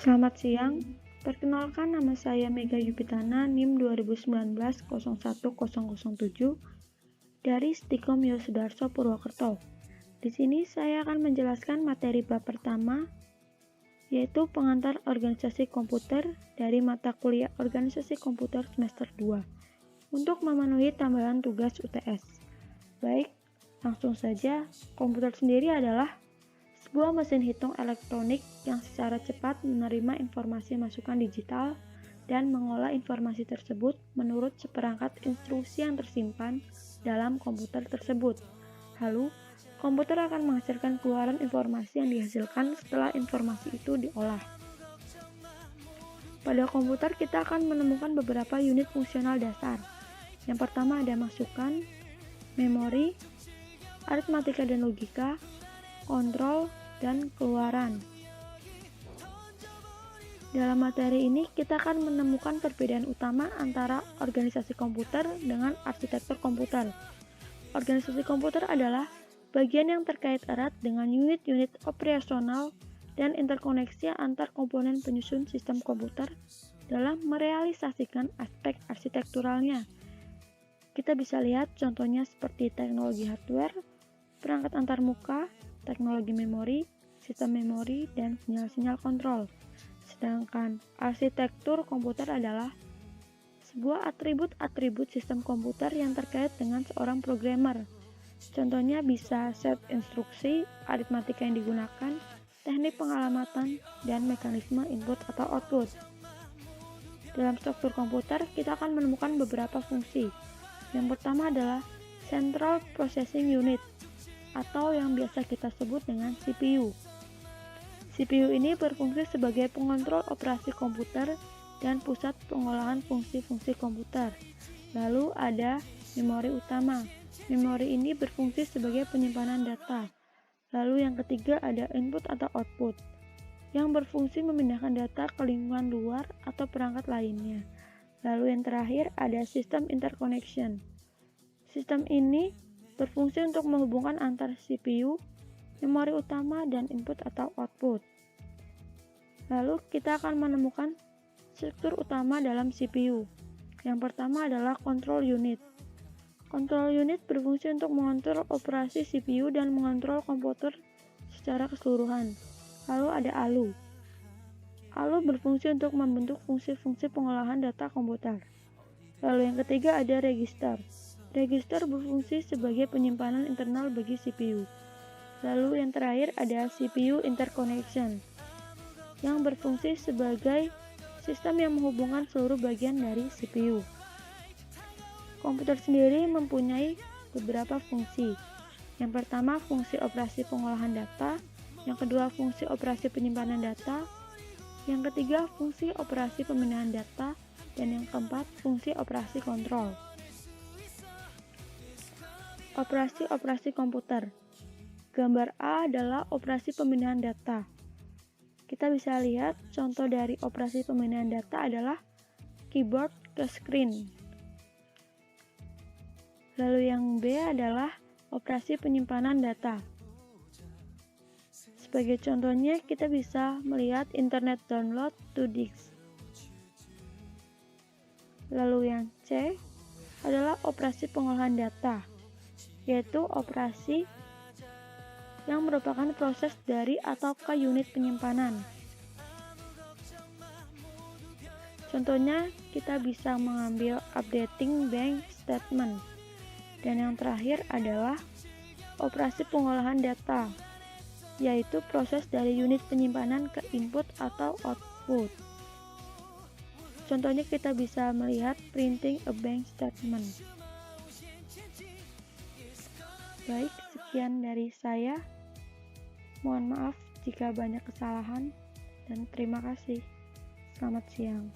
Selamat siang, perkenalkan nama saya Mega Yupitana NIM 2019-01-007 dari Stikom Yosudarso Purwokerto. Di sini saya akan menjelaskan materi bab pertama, yaitu pengantar organisasi komputer dari mata kuliah organisasi komputer semester 2 untuk memenuhi tambahan tugas UTS. Baik, langsung saja. Komputer sendiri adalah sebuah mesin hitung elektronik yang secara cepat menerima informasi masukan digital dan mengolah informasi tersebut menurut seperangkat instruksi yang tersimpan dalam komputer tersebut. Lalu, komputer akan menghasilkan keluaran informasi yang dihasilkan setelah informasi itu diolah. Pada komputer kita akan menemukan beberapa unit fungsional dasar. Yang pertama ada masukan, memori, aritmatika dan logika, kontrol, dan keluaran. Dalam materi ini kita akan menemukan perbedaan utama antara organisasi komputer dengan arsitektur komputer. Organisasi komputer adalah bagian yang terkait erat dengan unit-unit operasional dan interkoneksi antar komponen penyusun sistem komputer dalam merealisasikan aspek arsitekturalnya. Kita bisa lihat contohnya seperti teknologi hardware, perangkat antarmuka, teknologi memori, sistem memori, dan sinyal-sinyal kontrol. Sedangkan arsitektur komputer adalah sebuah atribut-atribut sistem komputer yang terkait dengan seorang programmer. Contohnya bisa set instruksi, aritmatika yang digunakan, teknik pengalamatan, dan mekanisme input atau output. Dalam struktur komputer, kita akan menemukan beberapa fungsi. Yang pertama adalah Central Processing Unit, atau yang biasa kita sebut dengan CPU. CPU ini berfungsi sebagai pengontrol operasi komputer dan pusat pengolahan fungsi-fungsi komputer. Lalu ada memori utama. Memori ini berfungsi sebagai penyimpanan data. Lalu yang ketiga ada input atau output, yang berfungsi memindahkan data ke lingkungan luar atau perangkat lainnya. Lalu yang terakhir ada sistem interconnection. Sistem ini berfungsi untuk menghubungkan antar CPU, memori utama, dan input atau output. Lalu kita akan menemukan struktur utama dalam CPU. Yang pertama adalah control unit. Control unit berfungsi untuk mengontrol operasi CPU dan mengontrol komputer secara keseluruhan. Lalu ada ALU. ALU berfungsi untuk membentuk fungsi-fungsi pengolahan data komputer. Lalu yang ketiga ada register. Register berfungsi sebagai penyimpanan internal bagi CPU. Lalu yang terakhir ada CPU interconnection, yang berfungsi sebagai sistem yang menghubungkan seluruh bagian dari CPU. Komputer sendiri mempunyai beberapa fungsi. Yang pertama fungsi operasi pengolahan data, yang kedua fungsi operasi penyimpanan data, yang ketiga fungsi operasi pemindahan data, dan yang keempat fungsi operasi kontrol. Operasi komputer. Gambar A adalah operasi pemindahan data. Kita bisa lihat contoh dari operasi pemindahan data adalah keyboard ke screen. Lalu yang B adalah operasi penyimpanan data. Sebagai contohnya kita bisa melihat internet download to disk. Lalu yang C adalah operasi pengolahan data, yaitu operasi yang merupakan proses dari atau ke unit penyimpanan. Contohnya kita bisa mengambil updating bank statement. Dan yang terakhir adalah operasi pengolahan data, yaitu proses dari unit penyimpanan ke input atau output. Contohnya kita bisa melihat printing a bank statement. Baik, sekian dari saya. Mohon maaf jika banyak kesalahan dan terima kasih. Selamat siang.